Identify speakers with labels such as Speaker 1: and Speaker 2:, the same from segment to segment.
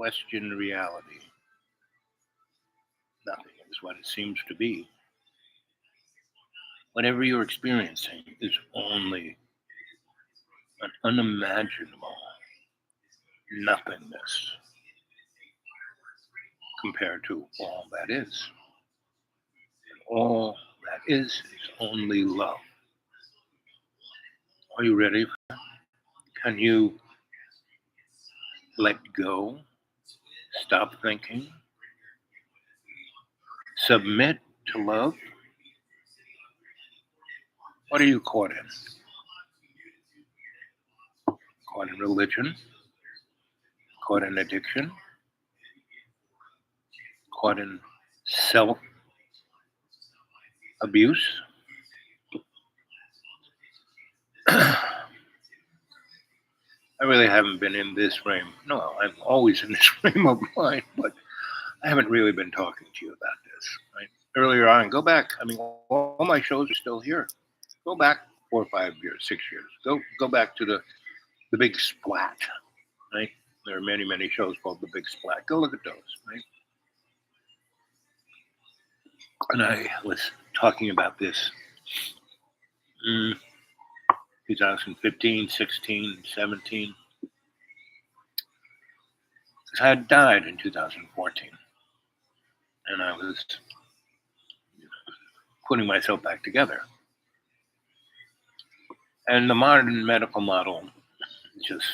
Speaker 1: question reality. Nothing is what it seems to be. Whatever you're experiencing is only an unimaginable nothingness compared to all that is. All that is only love. Are you ready? Can you let go, stop thinking, submit to love? What are you caught in? Caught in religion? Caught in addiction? Caught in self abuse? I really haven't been in this frame. No, I'm always in this frame of mind, but I haven't really been talking to you about this. Right? Earlier on, go back. I mean, all my shows are still here. Go back 4 or 5 years, 6 years. Go back to the big splat. Right? There are many shows called the Big Splat. Go look at those. Right? And I was talking about this. 2015, 16, 17. Because I had died in 2014. And I was putting myself back together. And the modern medical model just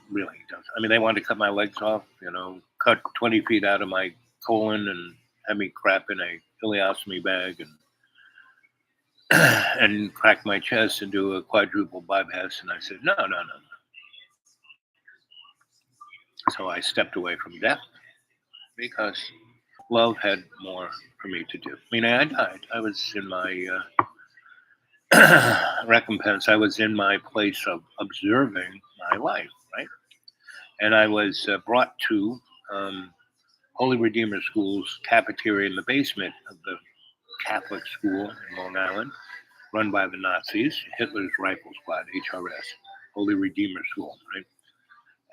Speaker 1: really does. I mean, they wanted to cut my legs off, cut 20 feet out of my colon and have me crap in a ileostomy bag and crack my chest and do a quadruple bypass. And I said, no. So I stepped away from death because love had more for me to do. I mean, I died. I was in my recompense. I was in my place of observing my life, right? And I was brought to Holy Redeemer School's cafeteria in the basement of the Catholic school in Long Island, run by the Nazis, Hitler's Rifle Squad, HRS, Holy Redeemer School, right?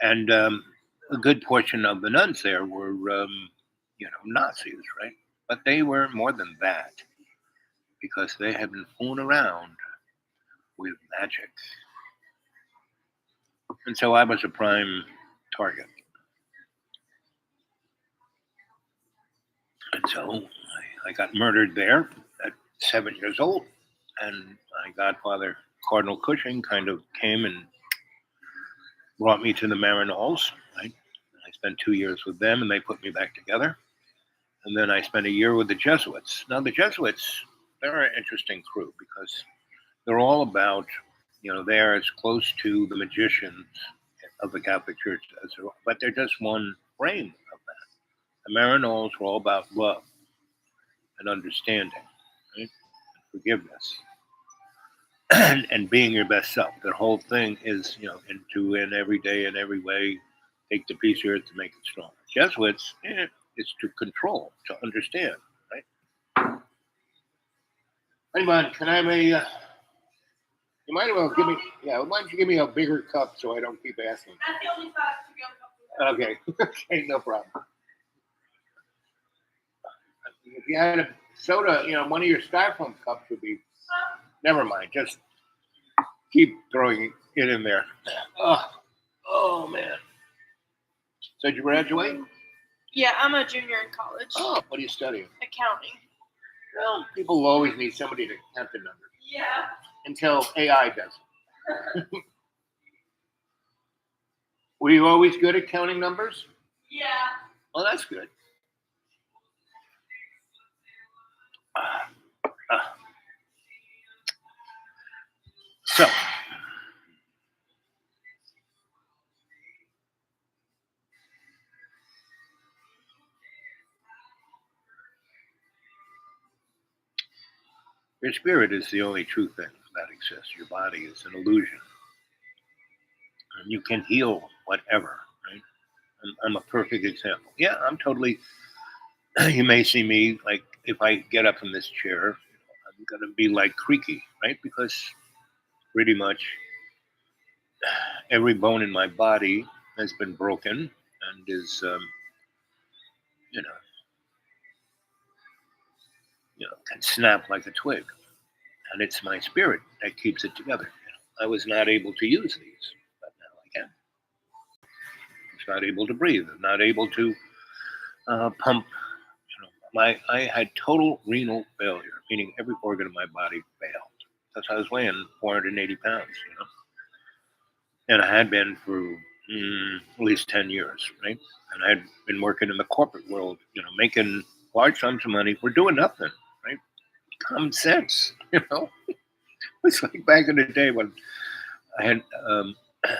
Speaker 1: And a good portion of the nuns there were, Nazis, right? But they were more than that because they had been fooling around with magic. And so I was a prime target. And so I got murdered there at 7 years old. And my godfather, Cardinal Cushing, kind of came and brought me to the Maryknolls, right? I spent 2 years with them and they put me back together. And then I spent a year with the Jesuits. Now, the Jesuits, they're an interesting crew because they're all about, they're as close to the magicians of the Catholic Church as there are, but they're just one frame of that. The Maryknolls were all about love and understanding, right? And forgiveness. And being your best self. Their whole thing is, in every day in every way, take the piece of earth to make it strong. Jesuits, it's to control, to understand, right? Anyone, can I have a? You might as well give me. Yeah, why don't you give me a bigger cup so I don't keep asking? That's the only size to be on the cup. Okay, okay, no problem. If you had a soda, one of your styrofoam cups would be. Never mind. Just keep throwing it in there. Oh man. So did you graduate?
Speaker 2: Yeah, I'm a junior in college.
Speaker 1: Oh, what are you studying?
Speaker 2: Accounting.
Speaker 1: Well, people will always need somebody to count the numbers.
Speaker 2: Yeah.
Speaker 1: Until AI does it. Were you always good at counting numbers?
Speaker 2: Yeah.
Speaker 1: Well, that's good. So, your spirit is the only true thing that exists. Your body is an illusion. And you can heal whatever, right? I'm a perfect example. Yeah, I'm totally, you may see me, like, if I get up from this chair, I'm going to be like creaky, right? Because pretty much every bone in my body has been broken and is you know, can snap like a twig, and it's my spirit that keeps it together. I was not able to use these, but now I can. I was not able to breathe. I'm not able to pump. I had total renal failure, meaning every organ of my body failed. Because I was weighing 480 pounds, and I had been for at least 10 years, right? And I had been working in the corporate world, making large sums of money for doing nothing, right? Common sense, It's like back in the day when I had,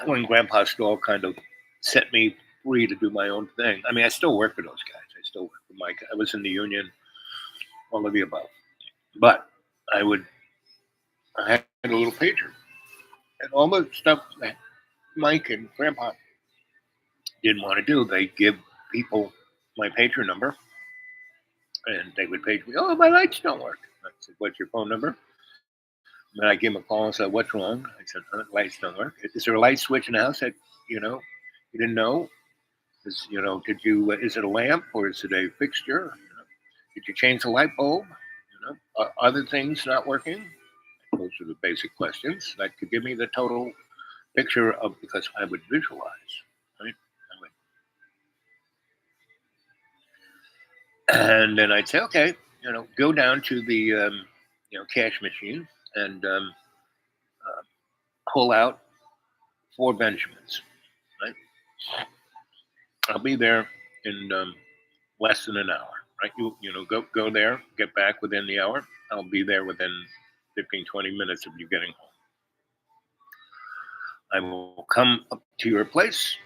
Speaker 1: when Grandpa Stoll kind of set me free to do my own thing. I mean, I still work for those guys. I still work for Mike. I was in the union, all of the above. But I would, I had a little pager, and all the stuff that Mike and Grandpa didn't want to do, they give people my pager number, and they would page me. Oh, my lights don't work. I said, "What's your phone number?" And I gave him a call and said, "What's wrong?" I said, "Lights don't work. Is there a light switch in the house that you didn't know? Did you? Is it a lamp or is it a fixture? Did you change the light bulb? Are other things not working?" Those are the basic questions that could give me the total picture of, because I would visualize, right? And then I'd say, okay, go down to the cash machine and uh, pull out 4 Benjamins. Right, I'll be there in less than an hour. Right, go there, get back within the hour. I'll be there within 15, 20 minutes of you getting home. I will come up to your place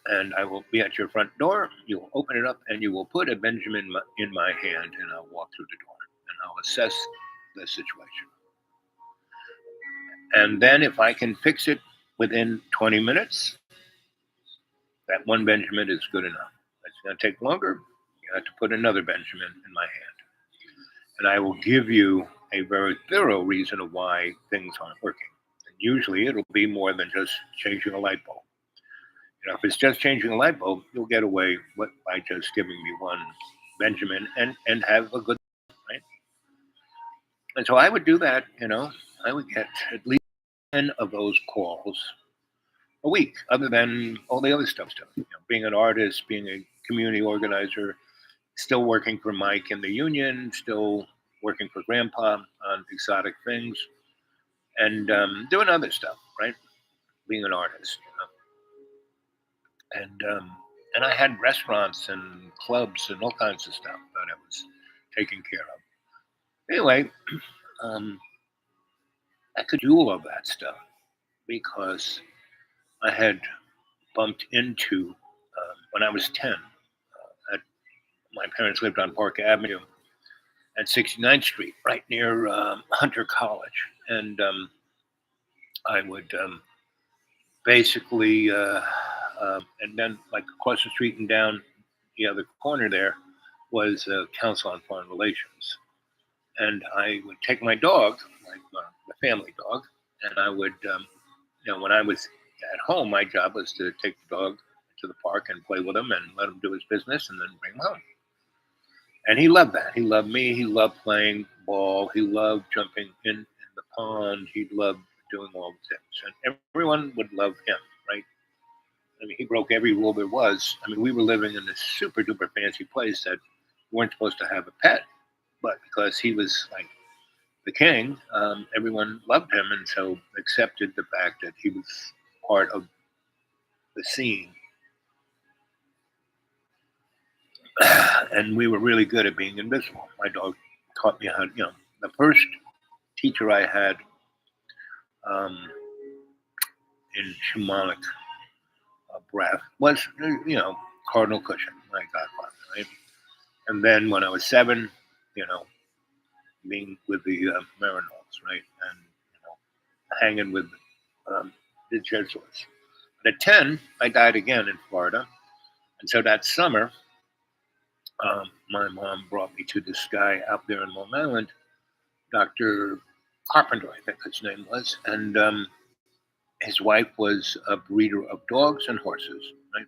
Speaker 1: and I will be at your front door. You will open it up and you will put a Benjamin in my hand, and I'll walk through the door and I'll assess the situation. And then if I can fix it within 20 minutes, that 1 Benjamin is good enough. If it's going to take longer, you have to put another Benjamin in my hand. And I will give you a very thorough reason of why things aren't working. And usually it'll be more than just changing a light bulb. If it's just changing a light bulb, you'll get away by just giving me 1 Benjamin and have a good, right? And so I would do that. I would get at least 10 of those calls a week, other than all the other stuff. Being an artist, being a community organizer, still working for Mike in the union, still working for Grandpa on exotic things, and doing other stuff, right? Being an artist, and I had restaurants and clubs and all kinds of stuff that I was taking care of. Anyway, um, I could do all of that stuff because I had bumped into, when I was 10. My parents lived on Park Avenue at 69th Street, right near Hunter College. And I would basically, and then like across the street and down the other corner there was Council on Foreign Relations. And I would take my dog, the family dog, and I would, when I was at home, my job was to take the dog to the park and play with him and let him do his business and then bring him home. And he loved that. He loved me. He loved playing ball. He loved jumping in the pond. He loved doing all the things. And everyone would love him, right? I mean, he broke every rule there was. I mean, we were living in this super duper fancy place that we weren't supposed to have a pet, but because he was like the king, everyone loved him, and so accepted the fact that he was part of the scene. And we were really good at being invisible. My dog taught me how. The first teacher I had um, in shamanic breath was, Cardinal Cushing, my godfather, right? And then when I was 7, you know, being with the Marinols, right, and hanging with the Jesuits. But at 10, I died again in Florida, and so that summer, my mom brought me to this guy out there in Long Island, Dr. Carpenter, I think his name was, and his wife was a breeder of dogs and horses, right?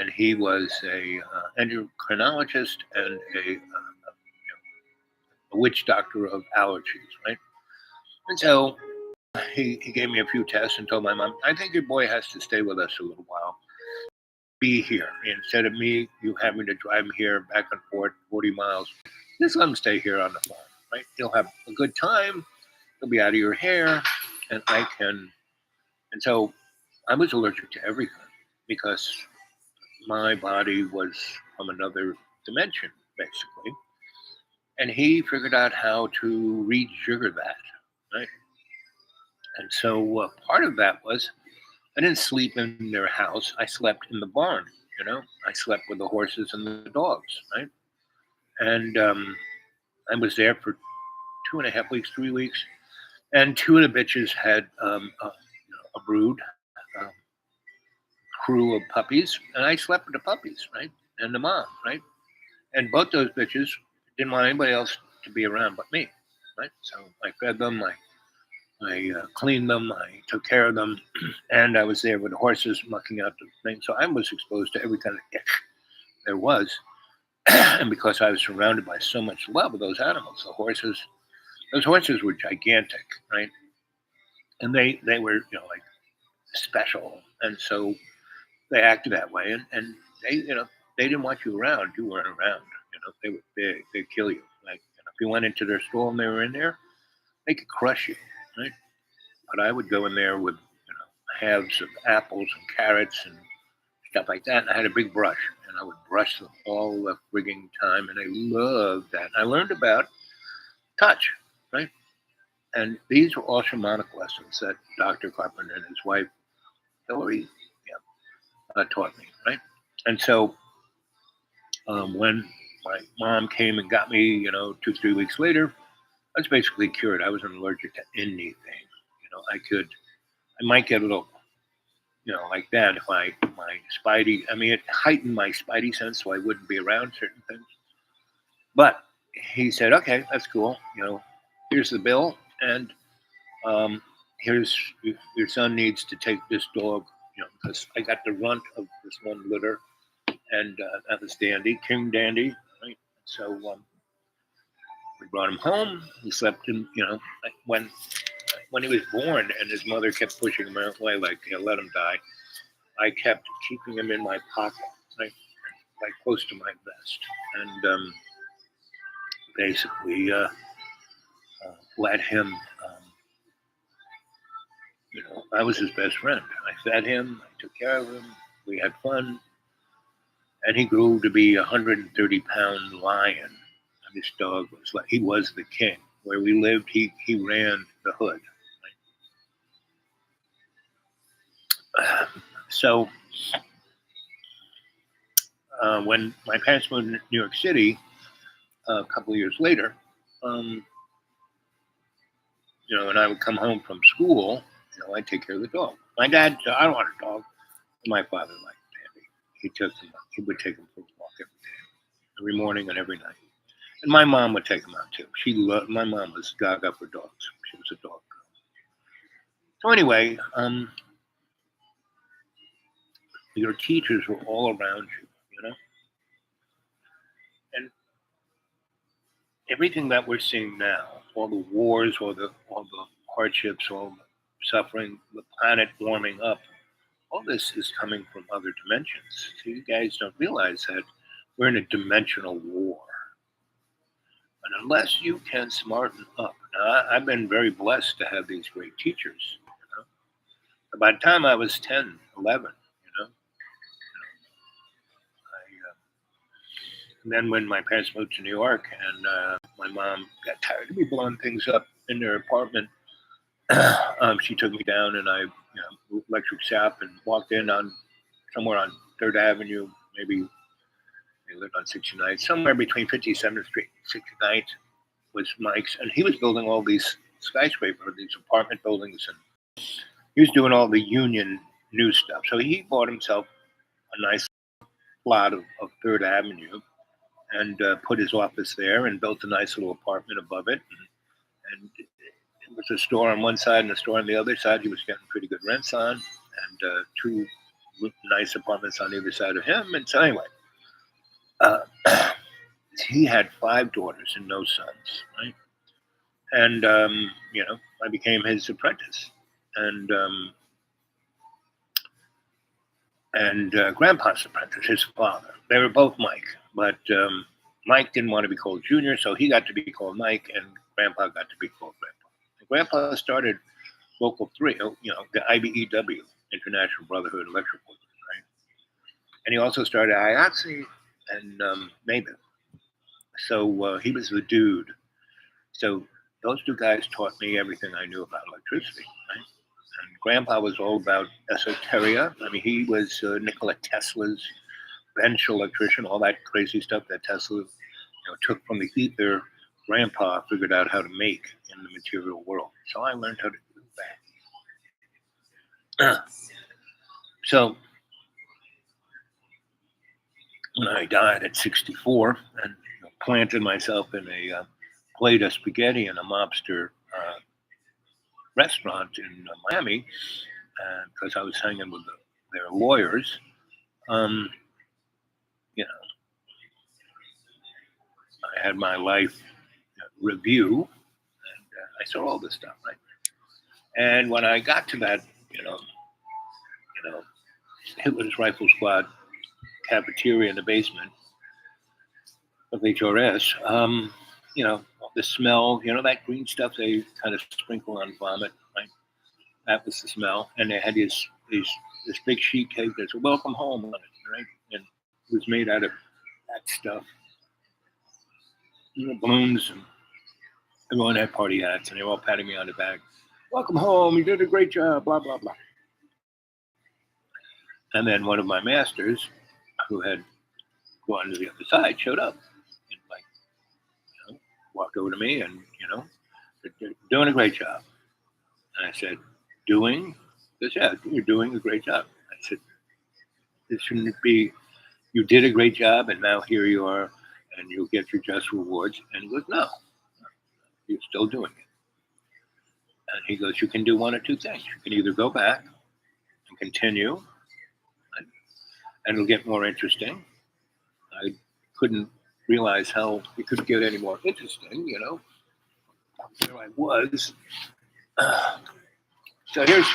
Speaker 1: and he was a endocrinologist and a witch doctor of allergies, right? And so he gave me a few tests and told my mom, I think your boy has to stay with us a little while. Be here. Instead of you having to drive him here back and forth 40 miles, just let him stay here on the farm, right? He'll have a good time. He'll be out of your hair. And I can. And so I was allergic to everything because my body was from another dimension, basically. And he figured out how to rejigger that, right? And so part of that was I didn't sleep in their house. I slept in the barn. I slept with the horses and the dogs, right? And I was there for 2.5 weeks, 3 weeks, and two of the bitches had a brood, um, crew of puppies, and I slept with the puppies, right, and the mom, right, and both those bitches didn't want anybody else to be around but me, right. So I fed them, I cleaned them, I took care of them, and I was there with the horses mucking out the thing. So I was exposed to every kind of ick there was. And because I was surrounded by so much love of those animals, those horses were gigantic, right? And they were, like special. And so they acted that way. And they, they didn't want you around. You weren't around. They were big. They'd kill you. Like, if you went into their store and they were in there, they could crush you, right? But I would go in there with, halves of apples and carrots and stuff like that. And I had a big brush, and I would brush them all the frigging time. And I loved that. I learned about touch, right? And these were all shamanic lessons that Dr. Carpenter and his wife, Hillary, taught me, right? And so when my mom came and got me, 2, 3 weeks later, I was basically cured. I wasn't allergic to anything. I might get a little, like that if my spidey, I mean, it heightened my spidey sense so I wouldn't be around certain things. But he said, okay, that's cool. Here's the bill. And here's your son needs to take this dog, because I got the runt of this one litter, and that was Dandy, King Dandy, right? So we brought him home. He slept in, when he was born, and his mother kept pushing him away, like, let him die. I kept keeping him in my pocket, right, like close to my vest, and basically let him. I was his best friend. I fed him, I took care of him, we had fun, and he grew to be a 130-pound lion. And this dog was like, he was the king. Where we lived, he ran the hood. Right? So when my parents moved to New York City a couple of years later, and I would come home from school, I'd take care of the dog. My dad said, I don't want a dog. My father liked Dandy. He would take him for a walk every morning and every night. And my mom would take him out too. My mom was gaga for dogs. She was a dog girl. So anyway, your teachers were all around you, and everything that we're seeing now, all the wars, all the hardships, all the suffering, the planet warming up, all this is coming from other dimensions. So you guys don't realize that we're in a dimensional war. And unless you can smarten up, now I've been very blessed to have these great teachers. By the time I was 10, 11, and then when my parents moved to New York and my mom got tired of me blowing things up in their apartment, she took me down and I, electric shop and walked in on somewhere on 3rd Avenue, maybe they lived on 69th, somewhere between 57th Street and 69th was Mike's. And he was building all these skyscrapers, these apartment buildings, and he was doing all the union new stuff. So he bought himself a nice plot of 3rd Avenue and put his office there and built a nice little apartment above it. And it was a store on one side and a store on the other side. He was getting pretty good rents on, and two nice apartments on either side of him. And so anyway, uh, he had 5 daughters and no sons, right? And I became his apprentice, and Grandpa's apprentice, his father. They were both Mike, but Mike didn't want to be called Junior, so he got to be called Mike, and Grandpa got to be called Grandpa. And Grandpa started Local 3, the IBEW, International Brotherhood Electric Workers, right? And he also started IATSE and Maven. So he was the dude. So those 2 guys taught me everything I knew about electricity, right? And Grandpa was all about esoteria. I mean, he was Nikola Tesla's bench electrician, all that crazy stuff that Tesla took from the ether. Grandpa figured out how to make in the material world. So I learned how to do that. So when I died at 64 and planted myself in a plate of spaghetti in a mobster restaurant in Miami, because I was hanging with their lawyers, you know, I had my life review, and I saw all this stuff, right? And when I got to that, it was Rifle Squad cafeteria in the basement of HRS. The smell, that green stuff they kind of sprinkle on vomit, right? That was the smell. And they had this big sheet cake that said "Welcome Home" on it, right? And it was made out of that stuff. Balloons, and everyone had party hats, and they were all patting me on the back. "Welcome home, you did a great job," blah, blah, blah. And then one of my masters, who had gone to the other side, showed up and walked over to me and, "You're doing a great job." And I said, "Doing?" He says, "Yeah, you're doing a great job." I said, "It shouldn't be, you did a great job and now here you are and you'll get your just rewards." And he goes, "No, you're still doing it." And he goes, "You can do one or two things. You can either go back and continue, right, and it'll get more interesting." I couldn't realize how it could get any more interesting, There I was. So here's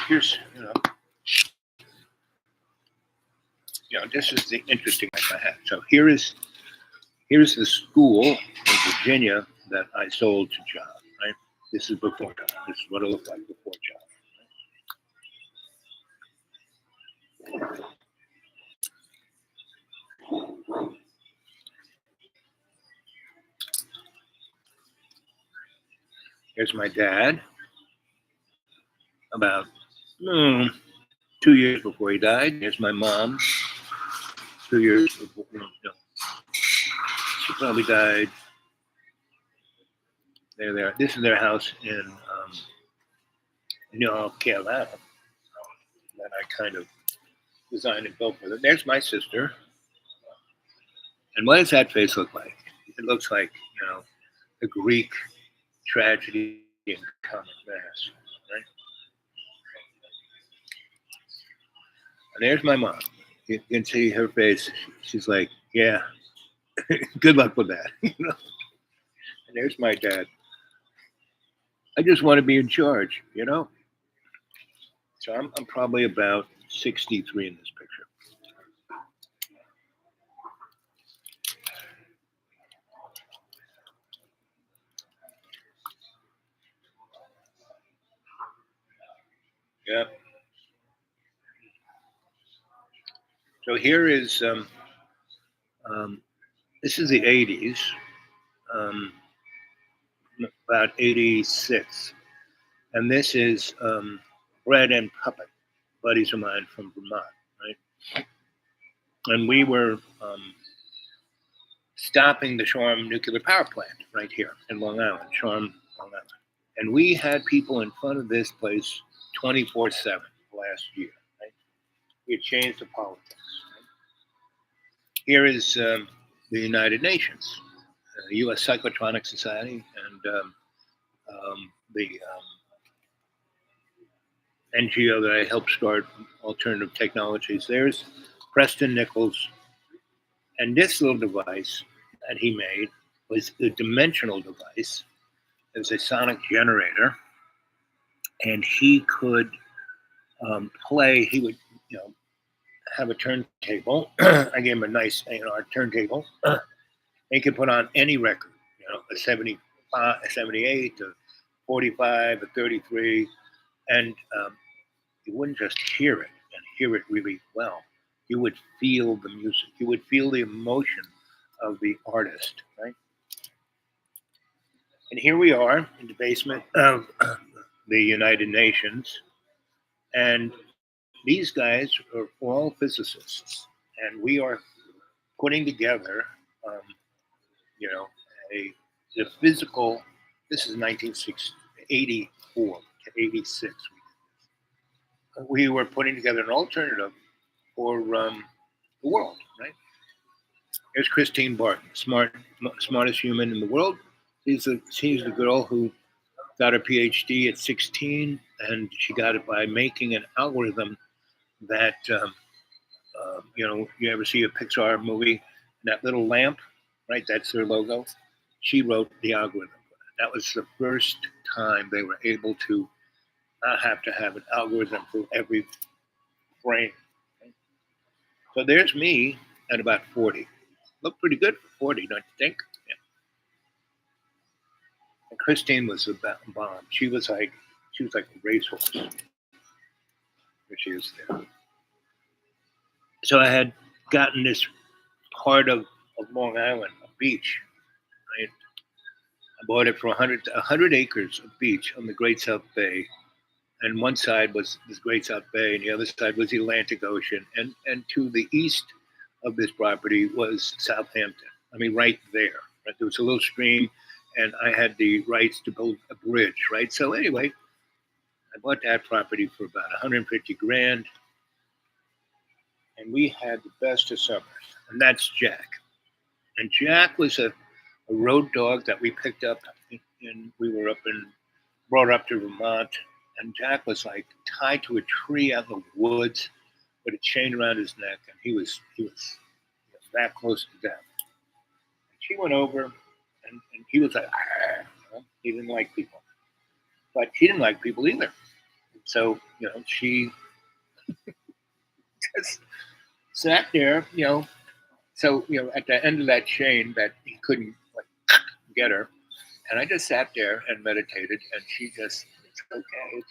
Speaker 1: this is the interesting life I had. So here's the school in Virginia that I sold to John, right? This is before John. This is what it looked like before John. Here's my dad, about 2 years before he died. Here's my mom, 2 years before. She probably died. There. This is their house in North Carolina that I kind of designed and built for them. There's my sister. And what does that face look like? It looks like, a Greek tragedy in comic mass, right? And there's my mom. You can see her face. She's like, "Yeah, good luck with that." And there's my dad. "I just want to be in charge, So I'm probably about 63 in this picture. Yeah. So here is this is the 80s, about 86, and this is Bread and Puppet, buddies of mine from Vermont, right? And we were stopping the Shoreham nuclear power plant right here in Long Island, Shoreham, Long Island. And we had people in front of this place 24/7 last year, right? We had changed the politics. Right? Here is the United Nations, the U.S. Psychotronic Society, and the NGO that I helped start, Alternative Technologies. There's Preston Nichols, and this little device that he made was a dimensional device. It was a sonic generator, and he could play. He would, you know, have a turntable. I gave him a nice, a turntable. He could put on any record, a 75, a 78, a 45, a 33, and you wouldn't just hear it and hear it really well. You would feel the music. You would feel the emotion of the artist, right? And here we are in the basement of the United Nations, and these guys are all physicists, and we are putting together, um, you know, a the physical. This is 1984 to 86. We were putting together an alternative for the world, right? Here's Christine Barton, smartest human in the world. She's the girl who got her PhD at 16, and she got it by making an algorithm that, you ever see a Pixar movie, that little lamp, right? That's their logo. She wrote the algorithm. That was the first time they were able to not have to have an algorithm for every frame. So there's me at about 40. Look pretty good for 40, don't you think? Yeah. And Christine was a bomb. She was like a racehorse. There she is there. So I had gotten this part of Long Island, a beach, right? I bought it for 100 acres of beach on the Great South Bay. And one side was this Great South Bay, and the other side was the Atlantic Ocean. And to the east of this property was Southampton. I mean, right there. Right? There was a little stream, and I had the rights to build a bridge, right? So anyway, I bought that property for about 150 grand, and we had the best of summers. And that's Jack. And Jack was a road dog that we picked up, and we were brought up to Vermont. And Jack was like tied to a tree out in the woods with a chain around his neck, and he was that close to death. And she went over, and he was like, he didn't like people, but she didn't like people either. So she just sat there, So at the end of that chain, that he couldn't like get her, and I just sat there and meditated, and she just, it's okay.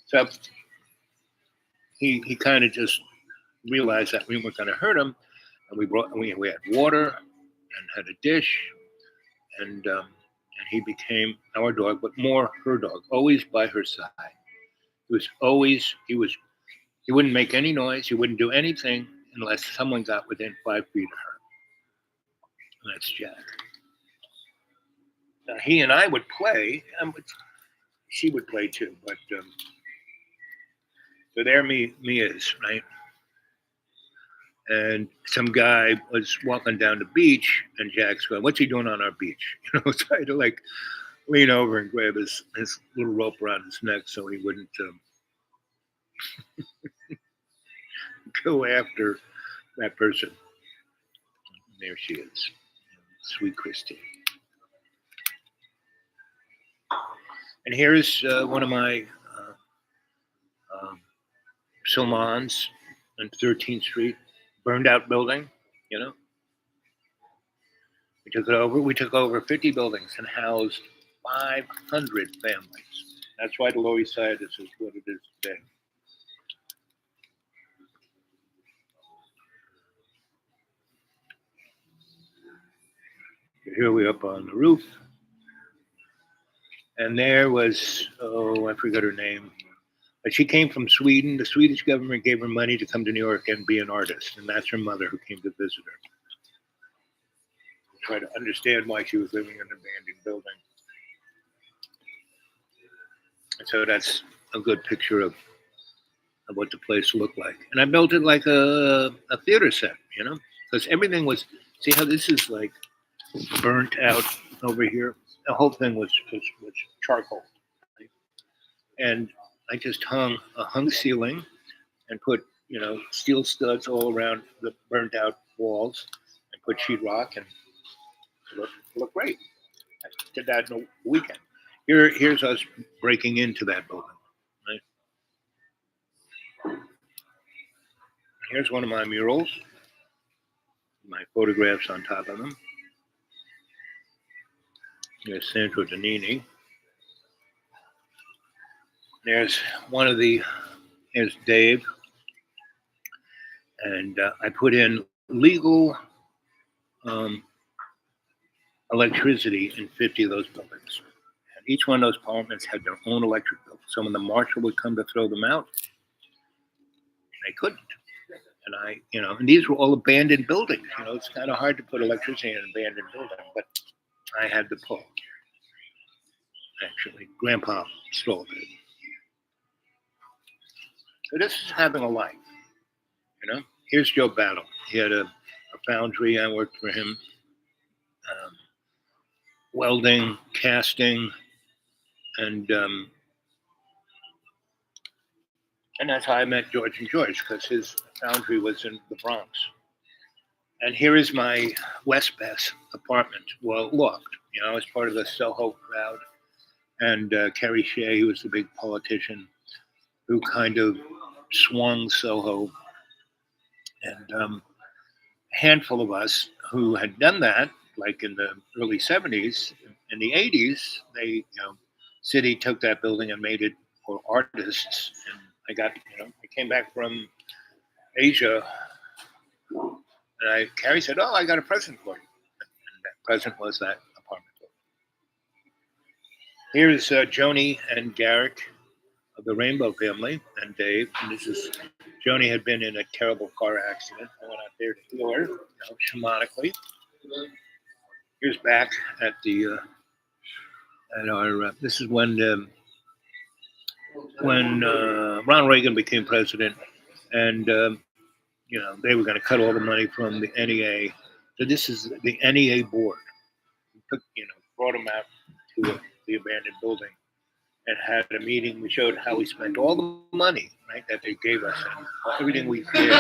Speaker 1: So he kind of just realized that we weren't going to hurt him, and we had water and had a dish, and he became our dog, but more her dog, always by her side. He wouldn't make any noise. He wouldn't do anything unless someone got within 5 feet of her. And that's Jack. Now, he and I would play, and she would play too, but so there me is, right? And some guy was walking down the beach, and Jack's going, "What's he doing on our beach?" So I had to like lean over and grab his little rope around his neck so he wouldn't go after that person. And there she is, sweet Christine. And here's one of my salons on 13th Street, burned out building. We took it over. We took over 50 buildings and housed 500 families. That's why the Lower East Side is what it is today. Here we're up on the roof. And there was, I forgot her name. But she came from Sweden. The Swedish government gave her money to come to New York and be an artist. And that's her mother who came to visit her. Try to understand why she was living in an abandoned building. And so that's a good picture of what the place looked like. And I built it like a theater set, because everything was, see how this is like burnt out over here? The whole thing was charcoal. Right? And I just hung a hung ceiling and put steel studs all around the burnt out walls and put sheetrock and it looked great. I did that in a weekend. Here's us breaking into that building. Right? Here's one of my murals, my photographs on top of them. There's Sandro Danini. There's one of the, here's Dave. And I put in legal electricity in 50 of those buildings. And each one of those apartments had their own electric bill. So when the marshal would come to throw them out, they couldn't. And and these were all abandoned buildings. It's kind of hard to put electricity in an abandoned building, but I had to pull. Actually, Grandpa stole it. So this is having a life. Here's Joe Battle. He had a foundry. I worked for him. Welding, casting, and that's how I met George and George, because his foundry was in the Bronx. And here is my West Best apartment, well, loft. I was part of the Soho crowd, and Kerry Shea, who was the big politician, who kind of swung Soho, and a handful of us who had done that, like in the early 70s. In the 80s, they, City took that building and made it for artists. And I came back from Asia, and Carrie said, "Oh, I got a present for you." And that present was that apartment building. Here's Joni and Garrick of the Rainbow family, and Dave. And this is, Joni had been in a terrible car accident. I went out there to heal her, shamanically. Here's back at the at our. This is when Ronald Reagan became president, and they were going to cut all the money from the NEA. So this is the NEA board. We took, brought them out to the abandoned building and had a meeting. We showed how we spent all the money, right, that they gave us, and everything we did.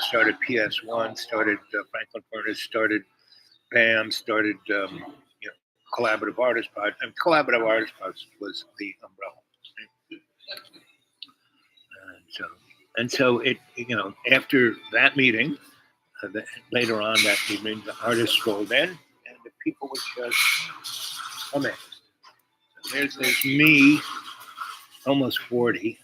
Speaker 1: Started PS1, started Franklin Furnace, started BAM, started Collaborative Artist Project. And Collaborative Artist Project was the umbrella. And so it, after that meeting, later on that evening, the artists strolled in, and the people were just amazed. So there's me, almost 40.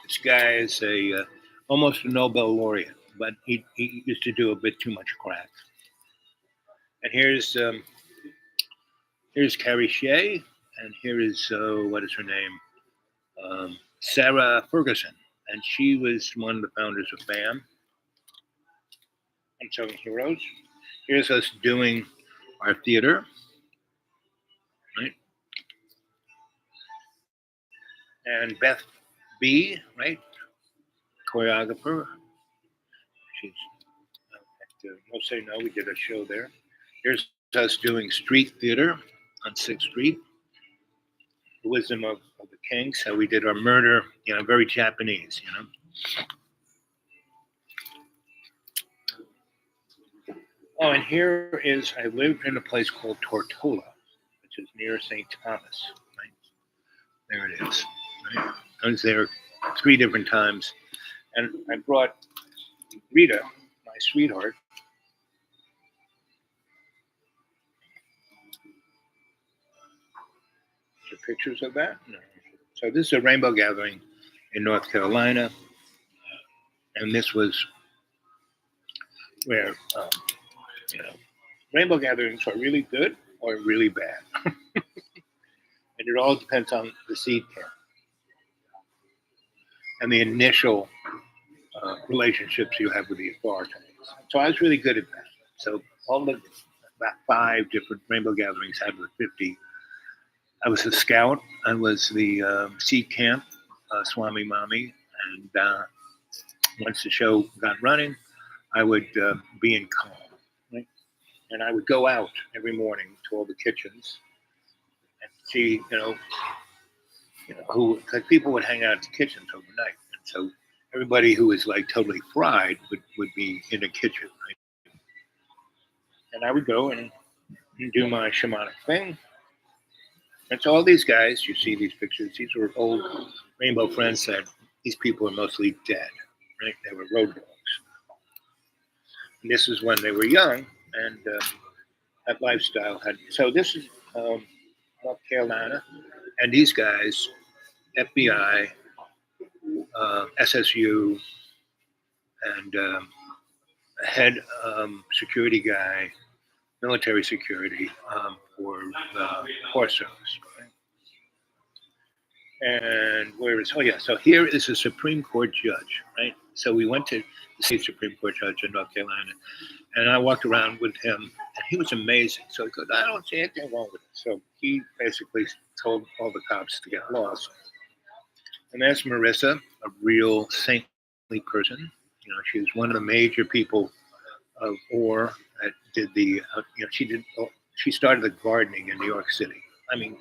Speaker 1: This guy is almost a Nobel laureate, but he used to do a bit too much crack. And here's Carrie Shea, and here is what is her name? Sarah Ferguson, and she was one of the founders of BAM. Unsung Heroes. Here's us doing our theater, right? And Beth B, right? Choreographer. She's at No Say No. We did a show there. Here's us doing street theater on 6th Street. The Wisdom of the Kings. How we did our murder, very Japanese, Oh, and here is, I lived in a place called Tortola, which is near St. Thomas, right? There it is. Right? I was there 3 different times, and I brought Rita, my sweetheart. Is there pictures of that? No. So this is a rainbow gathering in North Carolina, and this was where, rainbow gatherings are really good or really bad. And it all depends on the seed count and the initial relationships you have with the authorities. So I was really good at that. So all the about 5 different rainbow gatherings had with 50. I was a scout. I was the seed camp, Swami Mami. And once the show got running, I would be in calm, right? And I would go out every morning to all the kitchens and see, who, because people would hang out at the kitchens overnight, and so everybody who was like totally fried would be in the kitchen, right? And I would go and do my shamanic thing. And so all these guys, you see these pictures, these were old rainbow friends that these people are mostly dead, right? They were road dogs. And this is when they were young, and that lifestyle had. So this is North Carolina, and these guys, FBI, SSU, and head security guy, military security for the Forest Service. And where is, oh yeah, so here is a Supreme Court judge, right? So we went to the state Supreme Court judge in North Carolina, and I walked around with him, and he was amazing. So he goes, I don't see anything wrong with it. So he basically told all the cops to get lost. And that's Marissa, a real saintly person. She was one of the major people of OR that did the, she started the gardening in New York City. I mean,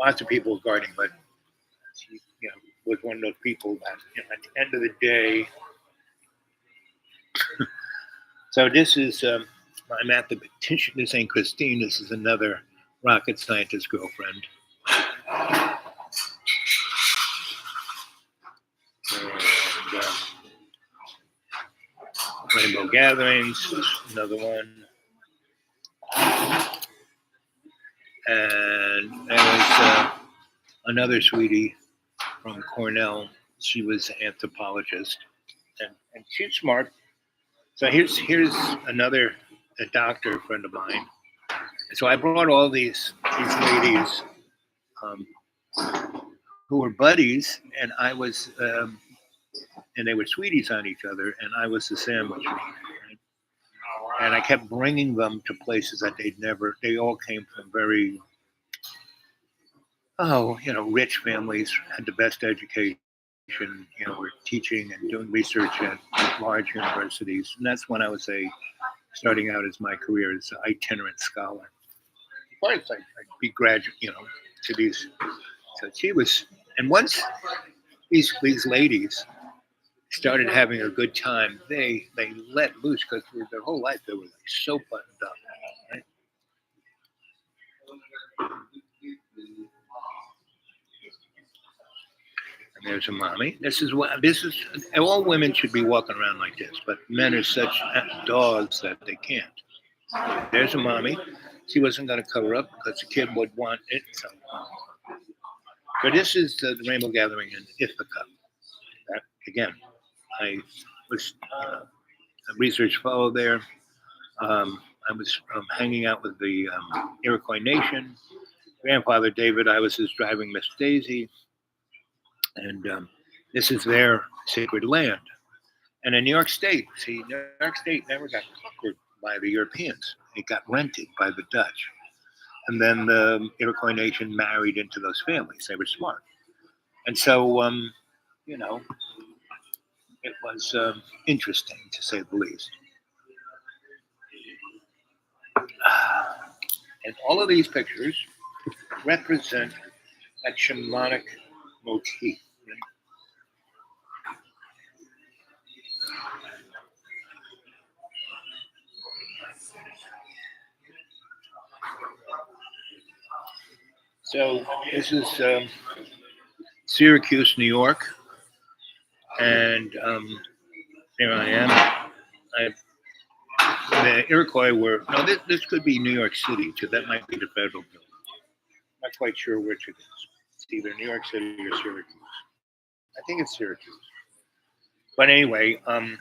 Speaker 1: lots of people gardening, but she, was one of those people that, at the end of the day. So this is my mathematician. This ain't Christine. This is another rocket scientist girlfriend. And, Rainbow Gatherings, another one. And there was another sweetie from Cornell. She was an anthropologist, and she's smart. So here's another a doctor friend of mine. So I brought all these ladies um, who were buddies, and I was and they were sweeties on each other, and I was the sandwich meat. Right? And I kept bringing them to places that they all came from very, rich families, had the best education, were teaching and doing research at large universities. And that's when I was starting out as my career as an itinerant scholar. Of course, I'd be graduate, to these. So she was, and once these ladies started having a good time, they let loose because their whole life they were like so buttoned up. Right? And there's a mommy. This is all women should be walking around like this, but men are such dogs that they can't. There's a mommy. She wasn't going to cover up because the kid would want it. So this is the Rainbow Gathering in Ithaca. That, again, I was a research fellow there. I was hanging out with the Iroquois Nation. Grandfather David, I was his driving Miss Daisy. And this is their sacred land. And in New York State, New York State never got conquered by the Europeans. It got rented by the Dutch. And then the Iroquois Nation married into those families. They were smart. And so, it was interesting, to say the least. And all of these pictures represent that shamanic motif. Right? So this is Syracuse, New York, and here I am. The Iroquois were no. This could be New York City too. That might be the federal building. Not quite sure which it is. It's either New York City or Syracuse. I think it's Syracuse. But anyway, and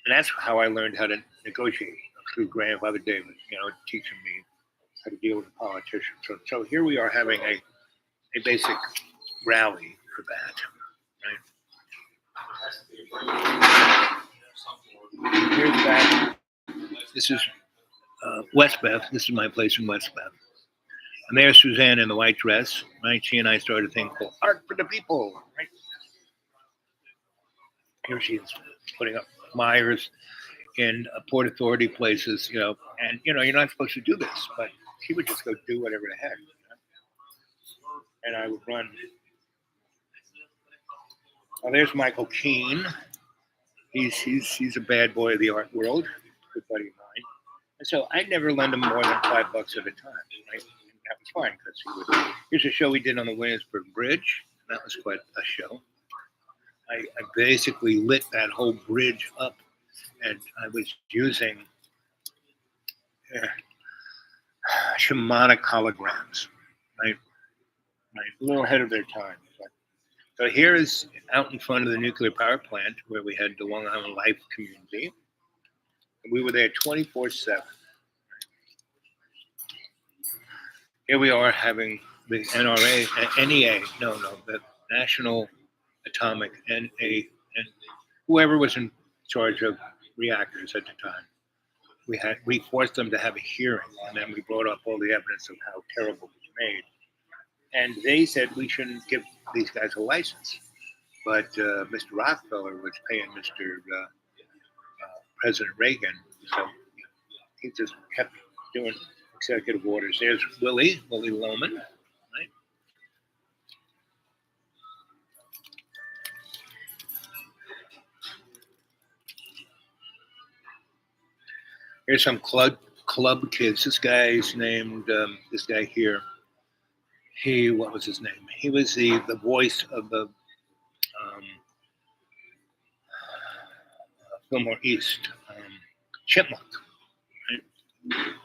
Speaker 1: that's how I learned how to negotiate through grandfather David. Teaching me how to deal with a politician. So here we are having a basic rally for that. Right? Here's that. This is Westbeth. This is my place in Westbeth. And there's Suzanne in the white dress. Right? She and I started a thing called Art for the People. Right? Here she is putting up Myers, in Port Authority places, and you're not supposed to do this, but he would just go do whatever the heck, and I would run. Well, there's Michael Keane. He's a bad boy of the art world, good buddy of mine. And so I never lend him more than $5 at a time. Right? And that was fine because here's a show we did on the Williamsburg Bridge. That was quite a show. I basically lit that whole bridge up, and I was using shamanic holograms. Right, right, a little ahead of their time. So here is out in front of the nuclear power plant where we had the Long Island Life community. We were there 24/7. Here we are having the NEA, the National Atomic and whoever was in charge of reactors at the time. We forced them to have a hearing, and then we brought up all the evidence of how terrible it was made. And they said we shouldn't give these guys a license. But Mr. Rockefeller was paying Mr. President Reagan, so he just kept doing executive orders. There's Willie Loman, right? Here's some club kids. This guy's named this guy here. What was his name? He was the voice of the Fillmore East Chipmunk. Right?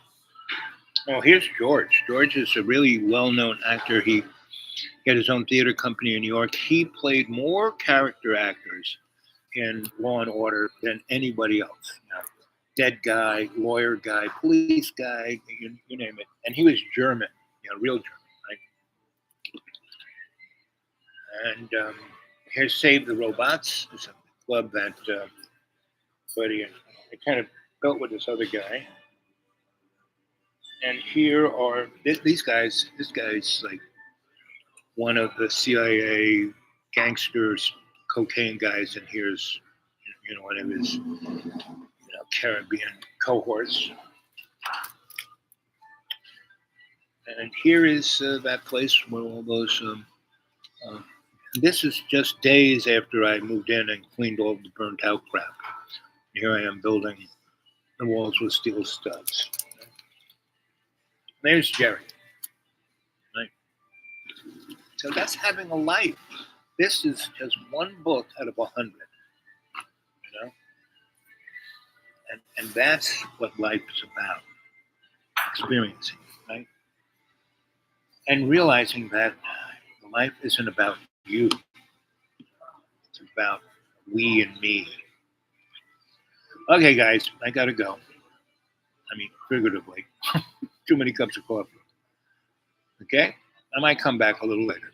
Speaker 1: Oh, here's George. George is a really well-known actor. He had his own theater company in New York. He played more character actors in Law and Order than anybody else. Dead guy, lawyer guy, police guy, you name it. And he was German, real German, right? And here's Save the Robots. It's a club that Buddy and I kind of built with this other guy. And here are these guys. This guy's like one of the CIA gangsters, cocaine guys, and here's one of his Caribbean cohorts. And here is that place where all those. This is just days after I moved in and cleaned all the burnt out crap. Here I am building the walls with steel studs. There's Jerry. Right? So that's having a life. This is just one book out of 100. And that's what life is about. Experiencing, right? And realizing that life isn't about you. It's about we and me. Okay, guys, I gotta go. I mean, figuratively. Too many cups of coffee. Okay? I might come back a little later.